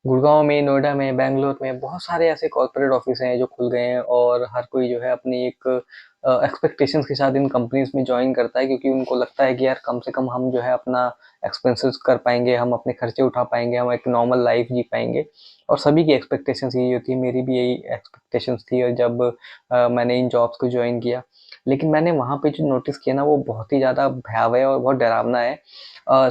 गुड़गाँव में, नोएडा में, बैंगलोर में बहुत सारे ऐसे कॉर्पोरेट ऑफिस हैं जो खुल गए हैं और हर कोई जो है अपनी एक एक्सपेक्टेशंस के साथ इन कंपनीज में ज्वाइन करता है, क्योंकि उनको लगता है कि यार कम से कम हम जो है अपना एक्सपेंसेस कर पाएंगे, हम अपने खर्चे उठा पाएंगे, हम एक नॉर्मल लाइफ जी पाएंगे। और सभी की एक्सपेक्टेशंस यही होती है, मेरी भी यही एक्सपेक्टेशंस थी। और जब मैंने इन जॉब्स को ज्वाइन किया, लेकिन मैंने वहाँ पे जो नोटिस किया ना वो बहुत ही ज़्यादा भयावह और बहुत डरावना है।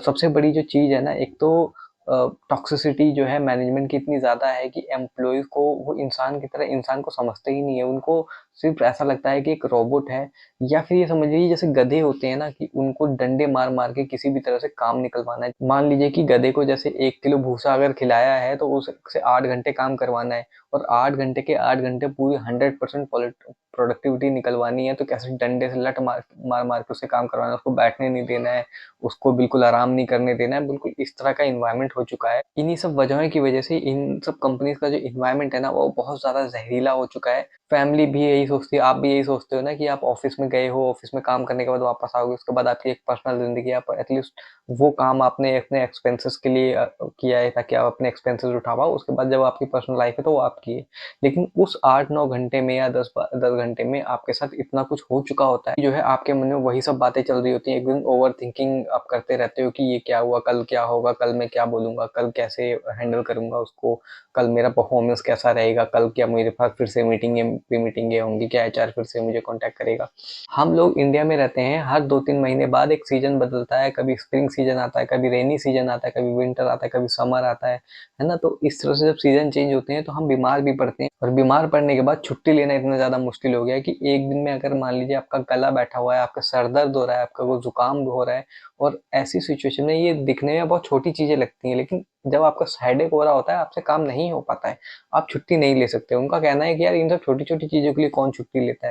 सबसे बड़ी जो चीज़ है ना, एक तो टॉक्सिसिटी जो है मैनेजमेंट की इतनी ज़्यादा है कि एम्प्लॉयज़ को वो इंसान की तरह इंसान को समझते ही नहीं है। उनको सिर्फ ऐसा लगता है कि एक रोबोट है, या फिर ये समझ लीजिए जैसे गधे होते हैं ना, कि उनको डंडे मार मार के किसी भी तरह से काम निकलवाना है। मान लीजिए कि गधे को जैसे 1 किलो भूसा अगर खिलाया है तो उससे 8 घंटे काम करवाना है, और 8 घंटे के 8 घंटे पूरी 100% प्रोडक्टिविटी निकलवानी है, तो कैसे डंडे से लट मार मार मार के उससे काम करवाना है, उसको बैठने नहीं देना है, उसको बिल्कुल आराम नहीं करने देना है। बिल्कुल इस तरह का इन्वायरमेंट हो चुका है। इन्हीं सब वजहों की वजह से इन सब कंपनीज का जो इन्वायरमेंट है ना वो बहुत ज़्यादा ज़हरीला हो चुका है। फैमिली भी यही सोचती है, आप भी यही सोचते हो ना, कि आप ऑफिस में गए हो, ऑफिस में काम करने के बाद वापस आओगे, उसके बाद आपकी एक पर्सनल ज़िंदगी है, आप एटलीस्ट वो काम आपने अपने एक्सपेंसेस के लिए किया है ताकि आप अपने एक्सपेंसेस उठा पाओ। उसके बाद जब आपकी पर्सनल लाइफ है तो वो आपकी है। लेकिन उस 8-9 घंटे में या 10 घंटे में आपके साथ इतना कुछ हो चुका होता है, जो है आपके मन में वही सब बातें चल रही होती हैं। एकदम ओवर थिंकिंग आप करते रहते हो कि ये क्या हुआ, कल क्या होगा, कल मैं क्या बोलूंगा, कल कैसे हैंडल करूंगा उसको, कल मेरा परफॉर्मेंस कैसा रहेगा, कल क्या मेरे पास फिर से मीटिंगें होंगी, क्या एचआर फिर से मुझे कांटेक्ट करेगा। हम लोग इंडिया में रहते हैं, हर 2-3 महीने बाद एक सीजन बदलता है। कभी स्प्रिंग सीजन आता है, कभी रेनी सीजन आता है, कभी विंटर आता है, कभी समर आता है ना। तो इस तरह से जब सीजन चेंज होते हैं तो हम बीमार भी पड़ते हैं, और बीमार पड़ने के बाद छुट्टी लेना इतना ज़्यादा मुश्किल हो गया है कि एक दिन में अगर मान लीजिए आपका गला बैठा हुआ है, आपका सर दर्द हो रहा है, आपका वो जुकाम हो रहा है, और ऐसी सिचुएशन में ये दिखने में बहुत छोटी चीज़ें लगती हैं, लेकिन जब आपका हेडेक हो रहा होता है, आपसे काम नहीं हो पाता है, आप छुट्टी नहीं ले सकते। उनका कहना है कि यार इन सब छोटी-छोटी चीज़ों के लिए कौन छुट्टी लेता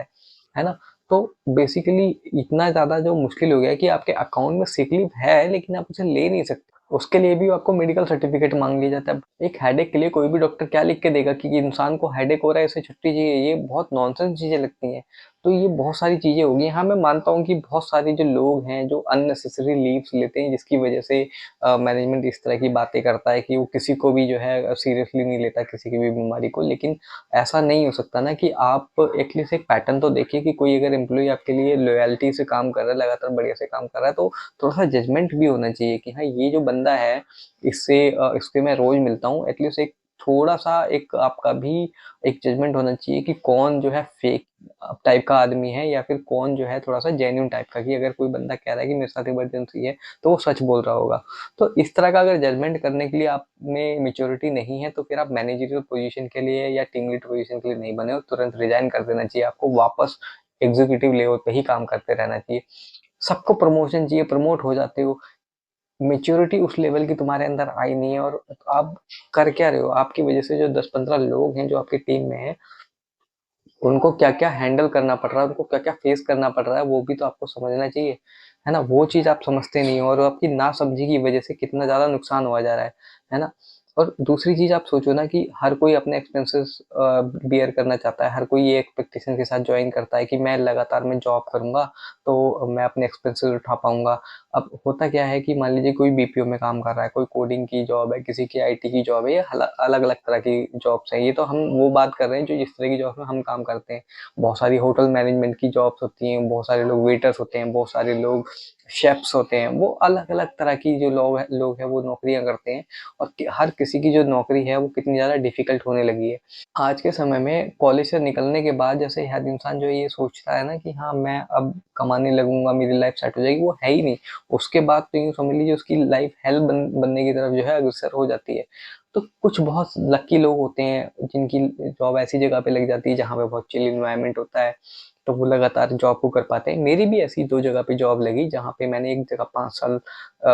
है ना? तो बेसिकली इतना ज़्यादा जो मुश्किल हो गया है कि आपके अकाउंट में सिक लीव है, लेकिन आप उसे ले नहीं सकते। उसके लिए भी आपको मेडिकल सर्टिफिकेट माँग लिया जाता है। एक हेडेक के लिए कोई भी डॉक्टर क्या लिख के देगा कि इंसान को हेडेक हो रहा है, इसे छुट्टी चाहिए, ये बहुत नॉनसेंस चीज़ें लगती हैं। तो ये बहुत सारी चीज़ें हो गई। हाँ, मैं मानता हूँ कि बहुत सारे जो लोग हैं जो अननेसेसरी लीव्स लेते हैं, जिसकी वजह से मैनेजमेंट इस तरह की बातें करता है कि वो किसी को भी जो है सीरियसली नहीं लेता, किसी की भी बीमारी को। लेकिन ऐसा नहीं हो सकता ना कि आप एटलीस्ट एक पैटर्न तो देखिए कि कोई अगर एम्प्लॉय आपके लिए लॉयल्टी से काम कर रहा है, लगातार बढ़िया से काम कर रहा है, तो थोड़ा-सा जजमेंट भी होना चाहिए कि हाँ, ये जो बंदा है, इससे मैं रोज़ मिलता हूँ। एटलीस्ट एक थोड़ा-सा एक आपका भी एक जजमेंट होना चाहिए कि कौन जो है फेक टाइप का आदमी है, या फिर कौन जो है थोड़ा-सा जेन्युइन टाइप का, कि अगर कोई बंदा कह रहा है कि मेरे साथ इमरजेंसी है, तो वो सच बोल रहा होगा। तो इस तरह का अगर जजमेंट करने के लिए आप में मैच्योरिटी नहीं है, तो फिर आप मैनेजरियल पोज़ीशन के लिए या टीम लीड पोज़ीशन के लिए नहीं बने हो। तुरंत रिज़ाइन कर देना चाहिए आपको, वापस एग्ज़ीक्यूटिव लेवल पे ही काम करते रहना चाहिए। सबको प्रमोशन चाहिए, प्रमोट हो जाते हो। मैच्योरिटी उस लेवल की तुम्हारे अंदर आई नहीं है, और आप कर क्या रहे हो? आपकी वजह से जो 10-15 लोग हैं जो आपकी टीम में हैं, उनको क्या-क्या हैंडल करना पड़ रहा है, उनको क्या-क्या फेस करना पड़ रहा है, वो भी तो आपको समझना चाहिए, है ना? वो चीज़ आप समझते नहीं हो, और आपकी नासमझी की वजह से कितना ज़्यादा नुकसान हुआ जा रहा है ना? और दूसरी चीज़ आप सोचो ना कि हर कोई अपने एक्सपेंसेस बियर करना चाहता है, हर कोई ये एक्सपेक्टेशन के साथ जॉइन करता है कि मैं लगातार मैं जॉब करूँगा, तो मैं अपने एक्सपेंसेस उठा पाऊँगा। अब होता क्या है कि मान लीजिए कोई बीपीओ में काम कर रहा है, कोई कोडिंग की जॉब है, किसी की आईटी की जॉब है, ये अलग-अलग तरह की जॉब्स हैं। ये तो हम वो बात कर रहे हैं जो जिस तरह की जॉब में हम काम करते हैं। बहुत सारी होटल मैनेजमेंट की जॉब्स होती हैं, बहुत सारे लोग वेटर्स होते हैं, बहुत सारे लोग शेफ्स होते हैं। वो अलग-अलग तरह की जो लोग हैं वो नौकरियाँ करते हैं, और हर किसी की जो नौकरी है वो कितनी ज़्यादा डिफ़िकल्ट होने लगी है। आज के समय में कॉलेज से निकलने के बाद जैसे हर इंसान जो ये सोचता है ना कि हाँ, मैं अब कमाने लगूँगा, मेरी लाइफ़ सेट हो जाएगी, वो है ही नहीं। उसके बाद तो यूँ समझ लीजिए उसकी लाइफ़ हेल बनने की तरफ जो है अग्रसर हो जाती है। तो कुछ बहुत लकी लोग होते हैं जिनकी जॉब ऐसी जगह पे लग जाती है जहाँ पे बहुत चिल एनवायरनमेंट होता है, तो वो लगातार जॉब को कर पाते हैं। मेरी भी ऐसी 2 जगह पे जॉब लगी जहाँ पे मैंने एक जगह 5 साल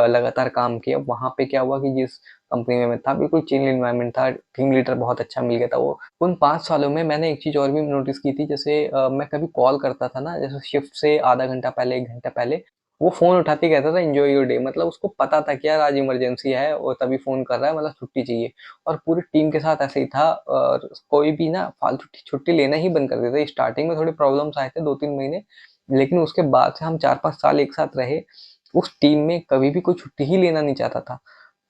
लगातार काम किया। वहाँ पे क्या हुआ कि जिस कंपनी में मैं था बिल्कुल चिल एनवायरनमेंट था, टीम लीडर बहुत अच्छा मिल गया था वो। उन 5 सालों में मैंने एक चीज़ और भी नोटिस की थी, जैसे मैं कभी कॉल करता था ना, जैसे शिफ्ट से आधा घंटा पहले, 1 घंटा पहले, वो फ़ोन उठा के कहता था एन्जॉय योर डे। मतलब उसको पता था कि यार आज इमरजेंसी है और तभी फ़ोन कर रहा है, मतलब छुट्टी चाहिए। और पूरी टीम के साथ ऐसे ही था, और कोई भी ना फालतू छुट्टी लेना ही बंद कर देता। स्टार्टिंग में थोड़े प्रॉब्लम्स आए थे 2-3 महीने, लेकिन उसके बाद से हम 4-5 साल एक साथ रहे। उस टीम में कभी भी कोई छुट्टी ही लेना नहीं चाहता था।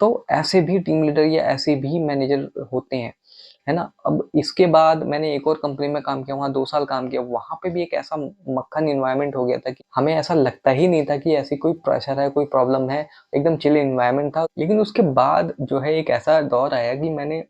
तो ऐसे भी टीम लीडर या ऐसे भी मैनेजर होते हैं, है ना? अब इसके बाद मैंने एक और कंपनी में काम किया, वहाँ 2 साल काम किया, वहाँ पे भी एक ऐसा मक्खन एनवायरनमेंट हो गया था कि हमें ऐसा लगता ही नहीं था कि ऐसी कोई प्रेशर है, कोई प्रॉब्लम है, एकदम चिल एनवायरनमेंट था। लेकिन उसके बाद जो है एक ऐसा दौर आया कि मैंने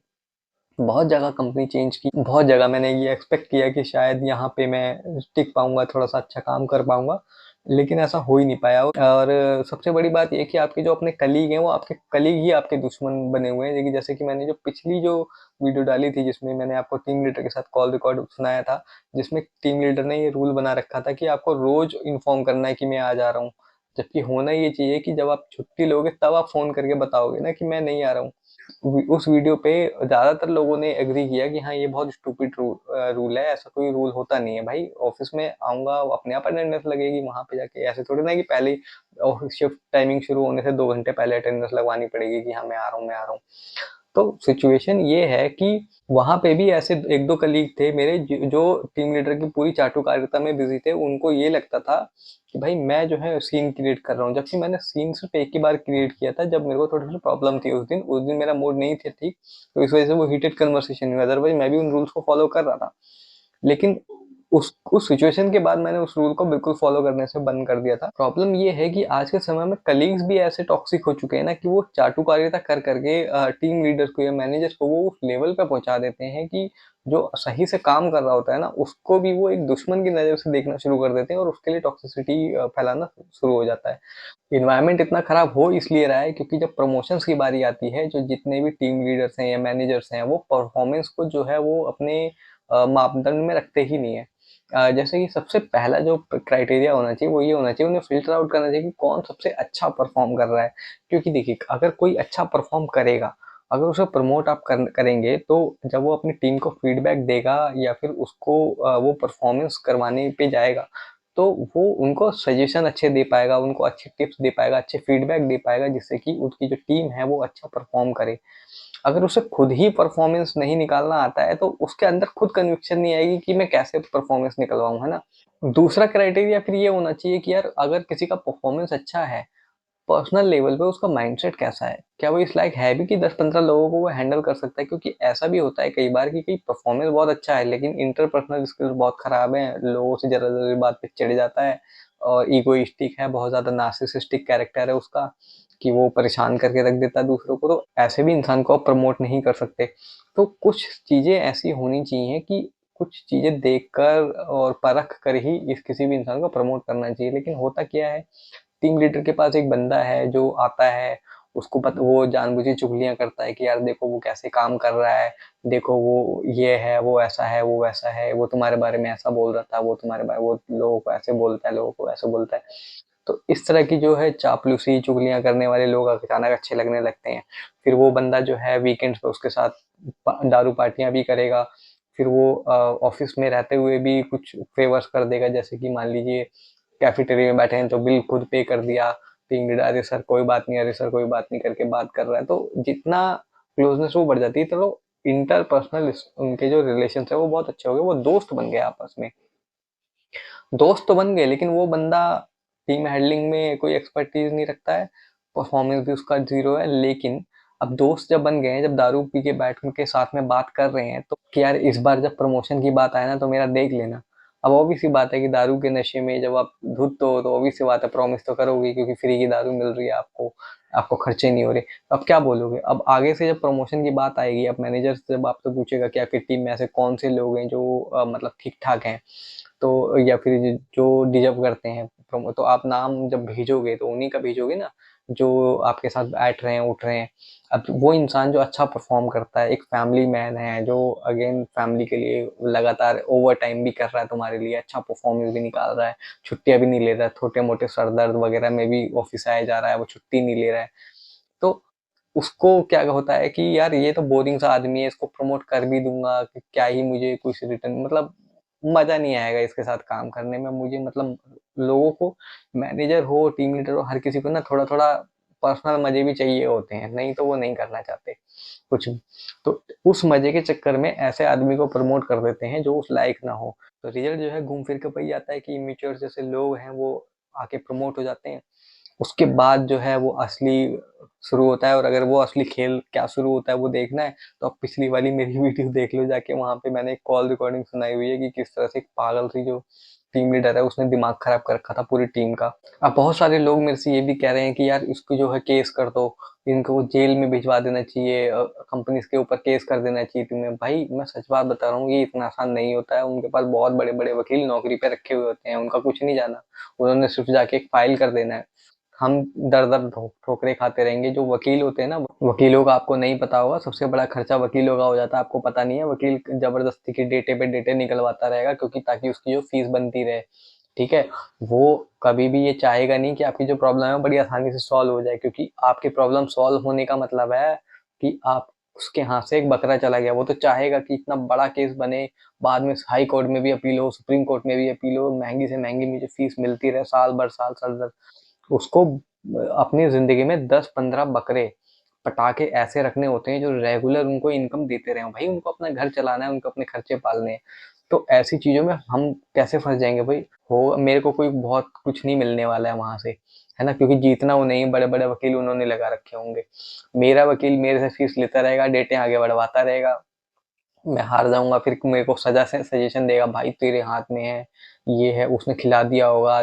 बहुत जगह कंपनी चेंज की, बहुत जगह मैंने ये एक्सपेक्ट किया कि शायद यहाँ पे मैं टिक पाऊँगा, थोड़ा-सा अच्छा काम कर पाऊँगा, लेकिन ऐसा हो ही नहीं पाया। और सबसे बड़ी बात ये है कि आपके जो अपने कलीग हैं, वो आपके कलीग ही आपके दुश्मन बने हुए हैं। लेकिन जैसे कि मैंने जो पिछली जो वीडियो डाली थी, जिसमें मैंने आपको टीम लीडर के साथ कॉल रिकॉर्ड सुनाया था, जिसमें टीम लीडर ने ये रूल बना रखा था कि आपको रोज़ इन्फॉर्म करना है कि मैं आ जा रहा हूँ। जबकि होना ये चाहिए कि जब आप छुट्टी लोगे तब आप फ़ोन करके बताओगे ना कि मैं नहीं आ रहा हूँ। उस वीडियो पे ज़्यादातर लोगों ने एग्री किया कि हाँ, ये बहुत स्टूपिड रूल है, ऐसा कोई रूल होता नहीं है भाई। ऑफिस में आऊँगा, अपने आप अटेंडेंस लगेगी वहाँ पे जाके, ऐसे थोड़ी ना कि पहले ही ऑफिस शिफ्ट टाइमिंग शुरू होने से 2 घंटे पहले अटेंडेंस लगवानी पड़ेगी कि हाँ, मैं आ रहा हूँ, मैं आ रहा हूँ। तो सिचुएशन ये है कि वहाँ पे भी ऐसे 1-2 कलीग थे मेरे जो टीम लीडर की पूरी चाटुकारिता में बिज़ी थे। उनको ये लगता था कि भाई मैं जो है सीन क्रिएट कर रहा हूँ, जबकि मैंने सीन सिर्फ़ एक ही बार क्रिएट किया था जब मेरे को थोड़ी-सी प्रॉब्लम थी उस दिन। उस दिन मेरा मूड नहीं था ठीक, तो इस वज़ह से वो हीटेड कन्वर्सेशन हुई, अदरवाइज़ मैं भी उन रूल्स को फ़ॉलो कर रहा था। लेकिन उस सिचुएशन के बाद मैंने उस रूल को बिल्कुल फ़ॉलो करने से बंद कर दिया था। प्रॉब्लम ये है कि आज के समय में कलीग्स भी ऐसे टॉक्सिक हो चुके हैं ना कि वो चाटुकारिता कर के टीम लीडर्स को या मैनेजर्स को वो उस लेवल पे पहुँचा देते हैं कि जो सही से काम कर रहा होता है ना, उसको भी वो एक दुश्मन की नज़र से देखना शुरू कर देते हैं और उसके लिए टॉक्सिसिटी फैलाना शुरू हो जाता है। एनवायरनमेंट इतना खराब हो इसलिए रहा है क्योंकि जब प्रमोशंस की बारी आती है, जो जितने भी टीम लीडर्स हैं या मैनेजर्स हैं, वो परफॉर्मेंस को जो है वो अपने मापदंड में रखते ही नहीं है। जैसे कि सबसे पहला जो क्राइटेरिया होना चाहिए वो ये होना चाहिए, उन्हें फ़िल्टर आउट करना चाहिए कि कौन सबसे अच्छा परफ़ॉर्म कर रहा है। क्योंकि देखिए, अगर कोई अच्छा परफ़ॉर्म करेगा, अगर उसे प्रमोट आप करेंगे तो जब वो अपनी टीम को फीडबैक देगा या फिर उसको वो परफ़ॉर्मेंस करवाने पे जाएगा, तो वो उनको सजेशन अच्छे दे पाएगा, उनको अच्छे टिप्स दे पाएगा, अच्छे फीडबैक दे पाएगा, जिससे कि उसकी जो टीम है वो अच्छा परफ़ॉर्म करे। अगर उसे खुद ही परफॉर्मेंस नहीं निकालना आता है, तो उसके अंदर खुद कन्विक्शन नहीं आएगी कि मैं कैसे परफॉर्मेंस निकलवाऊँ, है ना? दूसरा क्राइटेरिया फिर ये होना चाहिए कि यार अगर किसी का परफॉर्मेंस अच्छा है, पर्सनल लेवल पे उसका माइंडसेट कैसा है? क्या वो इस लायक है भी कि 10-15 लोगों को वो हैंडल कर सकता है? क्योंकि ऐसा भी होता है कई बार कि परफॉर्मेंस बहुत अच्छा है, लेकिन इंटरपर्सनल स्किल्स बहुत खराब हैं, लोगों से ज़रा-ज़रा बात पे चिढ़ जाता है और इगोइस्टिक है, बहुत ज़्यादा नार्सिसिस्टिक कैरेक्टर है उसका कि वो परेशान करके रख देता है दूसरों को, तो ऐसे भी इंसान को आप प्रमोट नहीं कर सकते। तो कुछ चीज़ें ऐसी होनी चाहिए कि कुछ चीज़ें देखकर और परख कर ही इस किसी भी इंसान को प्रमोट करना चाहिए। लेकिन होता क्या है, टीम लीडर के पास एक बंदा है जो आता है, उसको वो जानबूझ के चुगलियाँ करता है कि यार देखो वो कैसे काम कर रहा है, देखो वो ये है, वो ऐसा है, वो वैसा है, वो तुम्हारे बारे में ऐसा बोल रहा था, वो तुम्हारे बारे वो लोगों को ऐसे बोलता है, लोगों को ऐसे बोलता है। तो इस तरह की जो है चापलूसी, चुगलियाँ करने वाले लोग अचानक अच्छे लगने लगते हैं। फिर वो बंदा जो है वीकेंड्स पे उसके साथ दारू पार्टियाँ भी करेगा। फिर वो ऑफ़िस में रहते हुए भी कुछ फ़ेवर्स कर देगा, जैसे कि मान लीजिए कैफेटेरिया में बैठे हैं तो बिल खुद पे कर दिया। टीम लीडर अरे सर कोई बात नहीं, अरे सर कोई बात नहीं करके बात कर रहा है। तो जितना क्लोज़नेस वो बढ़ जाती है, तो इंटरपर्सनल उनके जो रिलेशंस है वो बहुत अच्छे हो गए, वो दोस्त बन गए आपस में। दोस्त तो बन गए, लेकिन वो बंदा टीम हैंडलिंग में कोई एक्सपर्टीज़ नहीं रखता है, परफ़ॉर्मेंस भी उसका ज़ीरो है। लेकिन अब दोस्त जब बन गए हैं, जब दारू पी के बैठ के साथ में बात कर रहे हैं, तो कि यार इस बार जब प्रमोशन की बात आए ना तो मेरा देख लेना। अब ऑब्वियस सी बात है कि दारू के नशे में जब आप धुत हो तो ऑब्वियस सी बात है प्रॉमिस तो करोगे, क्योंकि फ्री की दारू मिल रही है आपको, आपको खर्चे नहीं हो रहे। तो अब क्या बोलोगे? अब आगे से जब प्रमोशन की बात आएगी, अब मैनेजर से जब आपसे पूछेगा कि आपकी टीम में ऐसे कौन से लोग हैं जो मतलब ठीक-ठाक हैं, तो या फिर जो डिज़र्व करते हैं प्रमो, तो आप नाम जब भेजोगे तो उन्हीं का भेजोगे ना, जो आपके साथ बैठ रहे हैं, उठ रहे हैं। अब वो इंसान जो अच्छा परफ़ॉर्म करता है, एक फैमिली मैन है, जो अगेन फैमिली के लिए लगातार ओवरटाइम भी कर रहा है तुम्हारे लिए, अच्छा परफ़ॉर्मेंस भी निकाल रहा है, छुट्टियाँ भी नहीं ले रहा है, छोटे-मोटे सर दर्द वगैरह में भी ऑफ़िस आया जा रहा है, वो छुट्टी नहीं ले रहा है। तो उसको क्या होता है कि यार ये तो बोरिंग सा आदमी है, इसको प्रमोट कर भी दूँगा कि क्या ही मुझे कुछ रिटर्न, मतलब मज़ा नहीं आएगा इसके साथ काम करने में मुझे। मतलब लोगों को, मैनेजर हो, टीम लीडर हो, हर किसी को ना थोड़ा-थोड़ा पर्सनल मज़े भी चाहिए होते हैं, नहीं तो वो नहीं करना चाहते कुछ भी। तो उस मज़े के चक्कर में ऐसे आदमी को प्रमोट कर देते हैं जो उस लायक ना हो। तो रिज़ल्ट जो है घूम फिर के वही आता है कि इमैच्योर जैसे लोग हैं वो आके प्रमोट हो जाते हैं। उसके बाद जो है वो असली शुरू होता है। और अगर वो असली खेल क्या शुरू होता है वो देखना है तो आप पिछली वाली मेरी वीडियो देख लो जाके, वहाँ पे मैंने एक कॉल रिकॉर्डिंग सुनाई हुई है कि किस तरह से एक पागल सी जो टीम लीडर है उसने दिमाग खराब कर रखा था पूरी टीम का। अब बहुत सारे लोग मेरे से ये भी कह रहे हैं कि यार इसको जो है केस कर दो, इनको जेल में भिजवा देना चाहिए, कंपनीज के ऊपर केस कर देना चाहिए तुम्हें। भाई मैं सच बात बता रहा हूँ, ये इतना आसान नहीं होता है। उनके पास बहुत बड़े बड़े वकील नौकरी पे रखे हुए होते हैं, उनका कुछ नहीं जाना। उन्होंने सिर्फ जाके एक फाइल कर देना है। हम दर दर ठोकरे खाते रहेंगे। जो वकील होते हैं ना, वकीलों का आपको नहीं पता होगा, सबसे बड़ा खर्चा वकीलों का हो जाता है, आपको पता नहीं है। वकील जबरदस्ती की डेटे पे डेटे निकलवाता रहेगा, क्योंकि ताकि उसकी जो फीस बनती रहे, ठीक है। वो कभी भी ये चाहेगा नहीं कि आपकी जो प्रॉब्लम है बड़ी आसानी से सॉल्व हो जाए, क्योंकि आपकी प्रॉब्लम सॉल्व होने का मतलब है कि आप उसके हाथ से एक बकरा चला गया। वो तो चाहेगा कि इतना बड़ा केस बने, बाद में हाई कोर्ट में भी अपील हो, सुप्रीम कोर्ट में भी अपील हो, महंगी से महंगी मुझे फीस मिलती रहे, साल भर साल भर। उसको अपनी जिंदगी में 10-15 बकरे पटाखे ऐसे रखने होते हैं जो रेगुलर उनको इनकम देते रहे। भाई उनको अपना घर चलाना है, उनको अपने खर्चे पालने हैं। तो ऐसी चीजों में हम कैसे फंस जाएंगे भाई? हो मेरे को कोई बहुत कुछ नहीं मिलने वाला है वहां से, है ना, क्योंकि जीतना वो नहीं, बड़े बड़े वकील उन्होंने लगा रखे होंगे। मेरा वकील मेरे से फीस लेता रहेगा, डेटे आगे बढ़वाता रहेगा, मैं हार जाऊंगा, फिर मेरे को सजा से सजेशन देगा, भाई तेरे हाथ में है, ये है, उसने खिला दिया होगा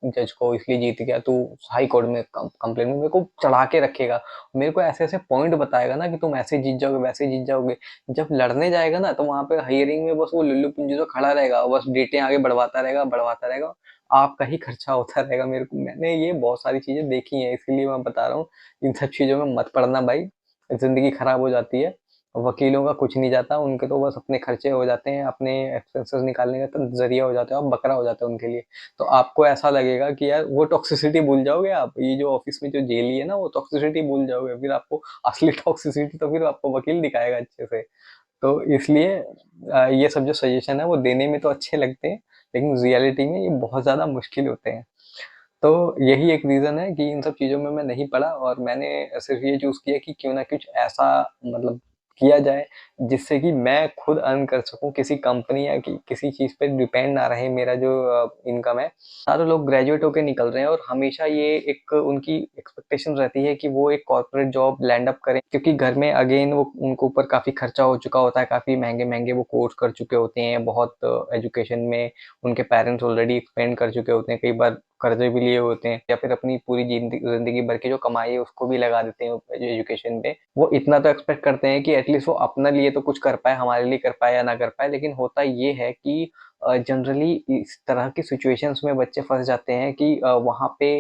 जज को इसलिए जीत गया, तू हाई कोर्ट में कंप्लेन में मेरे को चढ़ा के रखेगा। मेरे को ऐसे ऐसे पॉइंट बताएगा ना कि तुम ऐसे जीत जाओगे, वैसे जीत जाओगे। जब लड़ने जाएगा ना तो वहां पे हियरिंग में बस वो लुल्लू पिंजू तो खड़ा रहेगा, बस डेटे आगे बढ़वाता रहेगा बढ़वाता रहेगा, आपका ही खर्चा होता रहेगा। मेरे को, मैंने ये बहुत सारी चीजें देखी हैं, इसलिए मैं बता रहा हूँ इन सब चीजों में मत पड़ना भाई, जिंदगी खराब हो जाती है। वकीलों का कुछ नहीं जाता, उनके तो बस अपने खर्चे हो जाते हैं, अपने एक्सपेंसेस निकालने का तो जरिया हो जाता है, और बकरा हो जाता है उनके लिए। तो आपको ऐसा लगेगा कि यार वो टॉक्सिसिटी भूल जाओगे आप, ये जो ऑफिस में जो जेली है ना वो टॉक्सिसिटी भूल जाओगे, फिर आपको असली टॉक्सिसिटी तो फिर आपको वकील दिखाएगा अच्छे से। तो इसलिए ये सब जो सजेशन है वो देने में तो अच्छे लगते हैं, लेकिन रियलिटी में ये बहुत ज्यादा मुश्किल होते हैं। तो यही एक रीजन है कि इन सब चीजों में मैं नहीं पड़ा, और मैंने सिर्फ ये चूज किया कि क्यों ना कुछ ऐसा मतलब किया जाए जिससे कि मैं खुद अर्न कर सकूं, किसी कंपनी या किसी चीज पे डिपेंड ना रहे मेरा जो इनकम है। सारे लोग ग्रेजुएट होके निकल रहे हैं और हमेशा ये एक उनकी एक्सपेक्टेशन रहती है कि वो एक कॉर्पोरेट जॉब लैंड अप करें, क्योंकि घर में अगेन वो उनको ऊपर काफी खर्चा हो चुका होता है, काफी महंगे महंगे वो कोर्स कर चुके होते हैं, बहुत एजुकेशन में उनके पेरेंट्स ऑलरेडी एक्सपेंड कर चुके होते हैं, कई बार कर्जे भी लिए होते हैं, या फिर अपनी पूरी जिंदगी भर की जो कमाई है उसको भी लगा देते हैं एजुकेशन पे। वो इतना तो एक्सपेक्ट करते हैं कि एटलीस्ट वो अपने लिए तो कुछ कर पाए, हमारे लिए कर पाए या ना कर पाए। लेकिन होता ये है कि जनरली इस तरह की सिचुएशंस में बच्चे फंस जाते हैं कि वहाँ पे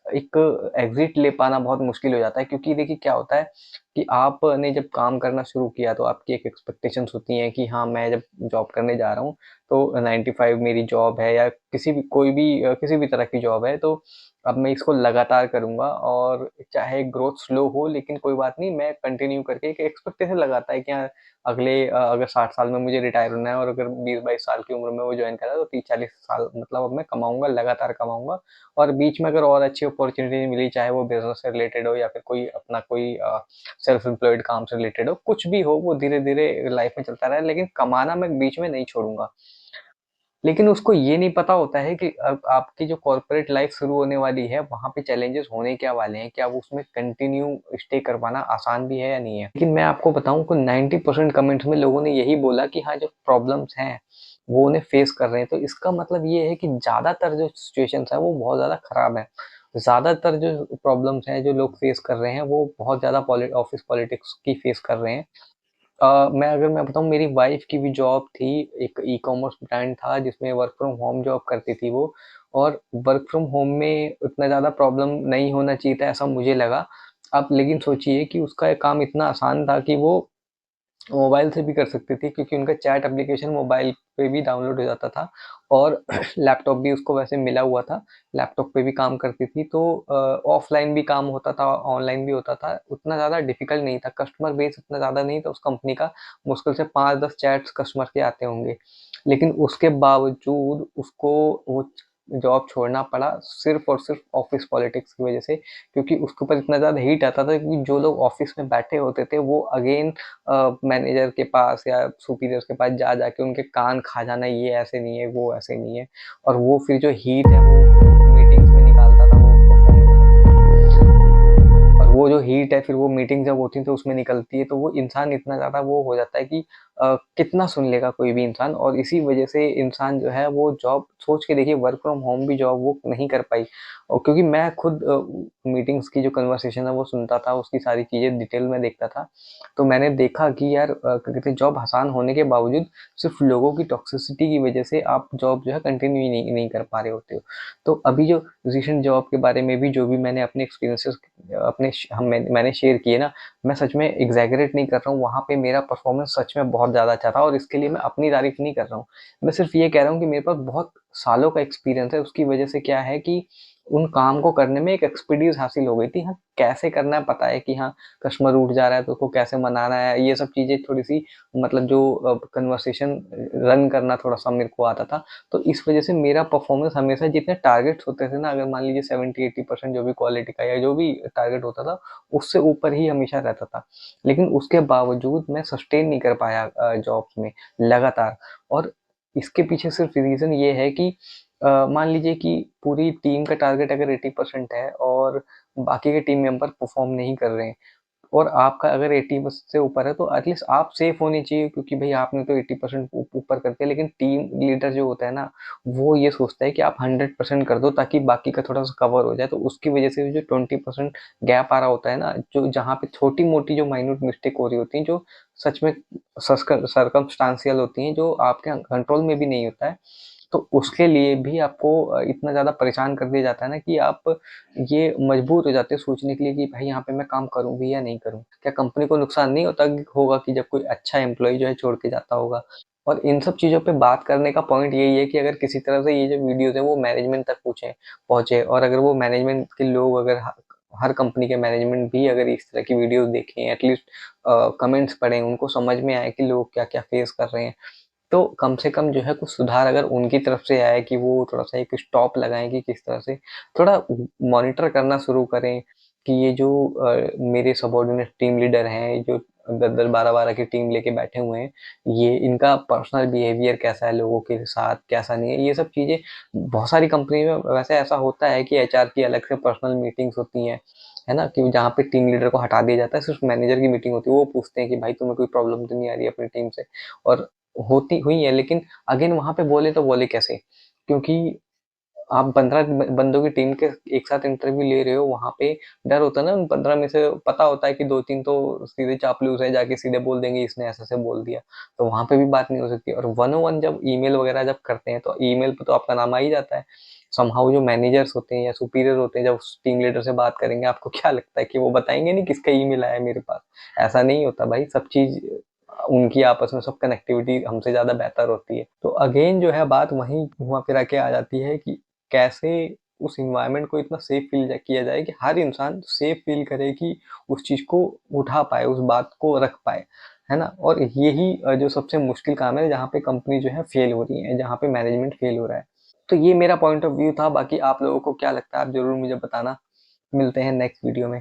एक एग्जिट ले पाना बहुत मुश्किल हो जाता है। क्योंकि देखिए क्या होता है कि आपने जब काम करना शुरू किया तो आपकी एक एक्सपेक्टेशंस होती हैं कि हाँ मैं जब जॉब करने जा रहा हूँ तो 9 to 5 मेरी जॉब है, या किसी भी कोई भी किसी भी तरह की जॉब है, तो अब मैं इसको लगातार करूंगा, और चाहे ग्रोथ स्लो हो लेकिन कोई बात नहीं, मैं कंटिन्यू करके एक एक्सपेक्टेशन लगाता है कि हाँ अगले अगर 60 साल में मुझे रिटायर होना है, और अगर 20-22 साल की उम्र में वो ज्वाइन करा तो 30-40 साल मतलब अब मैं कमाऊंगा, लगातार कमाऊंगा। और बीच में अगर और अच्छी अपॉर्चुनिटी मिली, चाहे वो बिजनेस से रिलेटेड हो या फिर कोई अपना कोई सेल्फ एम्प्लॉयड काम से रिलेटेड हो, कुछ भी हो, वो धीरे धीरे लाइफ में चलता रहे, लेकिन कमाना मैं बीच में नहीं छोड़ूंगा। लेकिन उसको ये नहीं पता होता है कि अब आपकी जो कॉर्पोरेट लाइफ शुरू होने वाली है वहां पे चैलेंजेस होने क्या वाले हैं, क्या वो उसमें कंटिन्यू स्टे करवाना आसान भी है या नहीं है। लेकिन मैं आपको बताऊं कि 90% कमेंट्स में लोगों ने यही बोला कि हाँ जो प्रॉब्लम्स हैं वो उन्हें फेस कर रहे हैं। तो इसका मतलब ये है कि ज्यादातर जो सिचुएशंस है वो बहुत ज्यादा खराब है। ज्यादातर जो प्रॉब्लम्स हैं जो लोग फेस कर रहे हैं वो बहुत ज्यादा ऑफिस पॉलिटिक्स की फेस कर रहे हैं। मैं बताऊँ, मेरी वाइफ की भी जॉब थी, एक ई कॉमर्स ब्रांड था जिसमें वर्क फ्रॉम होम जॉब करती थी वो। और वर्क फ्रॉम होम में उतना ज़्यादा प्रॉब्लम नहीं होना चाहिए था ऐसा मुझे लगा। अब लेकिन सोचिए कि उसका काम इतना आसान था कि वो मोबाइल से भी कर सकती थी, क्योंकि उनका चैट एप्लीकेशन मोबाइल पे भी डाउनलोड हो जाता था, और लैपटॉप भी उसको वैसे मिला हुआ था, लैपटॉप पे भी काम करती थी। तो ऑफलाइन भी काम होता था, ऑनलाइन भी होता था, उतना ज़्यादा डिफिकल्ट नहीं था, कस्टमर बेस उतना ज़्यादा नहीं था उस कंपनी का, मुश्किल से 5-10 चैट्स कस्टमर के आते होंगे। लेकिन उसके बावजूद उसको वो जॉब छोड़ना पड़ा सिर्फ और सिर्फ ऑफिस पॉलिटिक्स की वजह से, क्योंकि उसके ऊपर इतना ज़्यादा हीट आता था कि जो लोग ऑफिस में बैठे होते थे वो अगेन मैनेजर के पास या सुपीरियर्स के पास जा जाके उनके कान खा जाना, ये ऐसे नहीं है, वो ऐसे नहीं है। और वो फिर जो हीट है वो मीटिंग्स में निकालता था वो उसको फोन वो जो हीट है फिर वो मीटिंग जब होती है तो उसमें निकलती है, तो वो इंसान इतना ज़्यादा वो हो जाता है कि कितना सुन लेगा कोई भी इंसान, और इसी वजह से इंसान जो है वो जॉब सोच के देखिए, वर्क फ्रॉम होम भी जॉब वो नहीं कर पाई। और क्योंकि मैं खुद मीटिंग्स की जो कन्वर्सेशन है वो सुनता था, उसकी सारी चीज़ें डिटेल में देखता था, तो मैंने देखा कि यार क्या कहते हैं, जॉब आसान होने के बावजूद सिर्फ लोगों की टॉक्सिसिटी की वजह से आप जॉब जो है कंटिन्यू नहीं कर पा रहे होते हो। तो अभी जो रिसेंट जॉब के बारे में भी जो भी मैंने अपने एक्सपीरियंसेस अपने मैंने शेयर किए ना, मैं सच में एग्जैगरेट नहीं कर रहा हूँ, वहाँ पे मेरा परफॉर्मेंस सच में बहुत ज़्यादा अच्छा था, और इसके लिए मैं अपनी तारीफ नहीं कर रहा हूँ। मैं सिर्फ ये कह रहा हूँ कि मेरे पास बहुत सालों का एक्सपीरियंस है, उसकी वजह से क्या है कि उन काम को करने में एक एक्सपर्टीज हासिल हो गई थी। हाँ, कैसे करना है पता है कि हाँ, कस्टमर उठ जा रहा है तो उसको कैसे मनाना है, ये सब चीज़ें थोड़ी सी मतलब जो कन्वर्सेशन रन करना थोड़ा सा मेरे को आता था। तो इस वजह से मेरा परफॉर्मेंस हमेशा जितने टारगेट्स होते थे ना, अगर मान लीजिए 70-80% जो भी क्वालिटी का या जो भी टारगेट होता था, उससे ऊपर ही हमेशा रहता था। लेकिन उसके बावजूद मैं सस्टेन नहीं कर पाया जॉब्स में लगातार। और इसके पीछे सिर्फ रीज़न ये है कि मान लीजिए कि पूरी टीम का टारगेट अगर 80% है और बाकी के टीम मेंबर परफॉर्म नहीं कर रहे हैं, और आपका अगर 80 से ऊपर है, तो एटलीस्ट आप सेफ होने चाहिए, क्योंकि भाई आपने तो 80% ऊपर कर दिया। लेकिन टीम लीडर जो होता है ना, वो ये सोचता है कि आप 100% कर दो ताकि बाकी का थोड़ा सा कवर हो जाए। तो उसकी वजह से जो 20% गैप आ रहा होता है ना, जो जहाँ पे छोटी मोटी जो माइन्यूट मिस्टेक हो रही होती है, जो सच में सरकमस्टांसियल होती हैं, जो आपके कंट्रोल में भी नहीं होता है, तो उसके लिए भी आपको इतना ज़्यादा परेशान कर दिया जाता है ना कि आप ये मजबूर हो जाते हैं सोचने के लिए कि भाई यहाँ पे मैं काम करूँ भी या नहीं करूँ। क्या कंपनी को नुकसान नहीं होता होगा कि जब कोई अच्छा एम्प्लॉय जो है छोड़ के जाता होगा? और इन सब चीज़ों पे बात करने का पॉइंट यही है कि अगर किसी तरह से ये जो वीडियोज़ हैं वो मैनेजमेंट तक पहुँचे, और अगर वो मैनेजमेंट के लोग अगर हर कंपनी के मैनेजमेंट भी अगर इस तरह की वीडियोज़ देखें, एटलीस्ट कमेंट्स पढ़ें, उनको समझ में आए कि लोग क्या-क्या फेस कर रहे हैं, तो कम से कम जो है कुछ सुधार अगर उनकी तरफ से आए कि वो थोड़ा-सा एक स्टॉप लगाएँ कि किस तरह से थोड़ा मॉनिटर करना शुरू करें कि ये जो मेरे सबॉर्डिनेट टीम लीडर हैं, जो 10-10, 12-12 की टीम लेके बैठे हुए हैं, ये इनका पर्सनल बिहेवियर कैसा है लोगों के साथ, कैसा नहीं है, ये सब चीज़ें बहुत सारी कंपनी में वैसे ऐसा होता है कि एचआर की अलग से पर्सनल मीटिंग्स होती हैं, है ना? कि जहाँ पे टीम लीडर को हटा दिया जाता है, सिर्फ मैनेजर की मीटिंग होती है, वो पूछते हैं कि भाई तुम्हें कोई प्रॉब्लम तो नहीं आ रही है अपनी टीम से? और होती हुई है, लेकिन अगेन वहाँ पे बोले तो बोले कैसे? क्योंकि आप 15 बंदों की टीम के एक साथ इंटरव्यू ले रहे हो, वहाँ पे डर होता है ना, उन 15 में से पता होता है कि 2-3 तो सीधे चापलूस है, जाके सीधे बोल देंगे इसने ऐसे-ऐसे बोल दिया, तो वहाँ पे भी बात नहीं हो सकती। और वन ऑन वन जब ईमेल वगैरह जब करते हैं, तो ईमेल पे तो आपका नाम आ ही जाता है। समहाउ जो मैनेजर्स होते हैं या सुपीरियर होते हैं, जब उस टीम लीडर से बात करेंगे, आपको क्या लगता है कि वो बताएँगे नहीं किसका ईमेल आया है मेरे पास? ऐसा नहीं होता भाई, सब चीज़ उनकी आपस में सब कनेक्टिविटी हमसे ज़्यादा बेहतर होती है। तो अगेन जो है बात वहीं घुमा-फिरा के आ जाती है कि कैसे उस एनवायरनमेंट को इतना सेफ फ़ील किया जाए कि हर इंसान सेफ फ़ील करे कि उस चीज़ को उठा पाए, उस बात को रख पाए, है ना? और यही जो सबसे मुश्किल काम है, जहाँ पे कंपनी जो है फ़ेल हो रही है, जहाँ पे मैनेजमेंट फ़ेल हो रहा है। तो ये मेरा पॉइंट ऑफ व्यू था, बाकी आप लोगों को क्या लगता है आप ज़रूर मुझे बताना। मिलते हैं नेक्स्ट वीडियो में।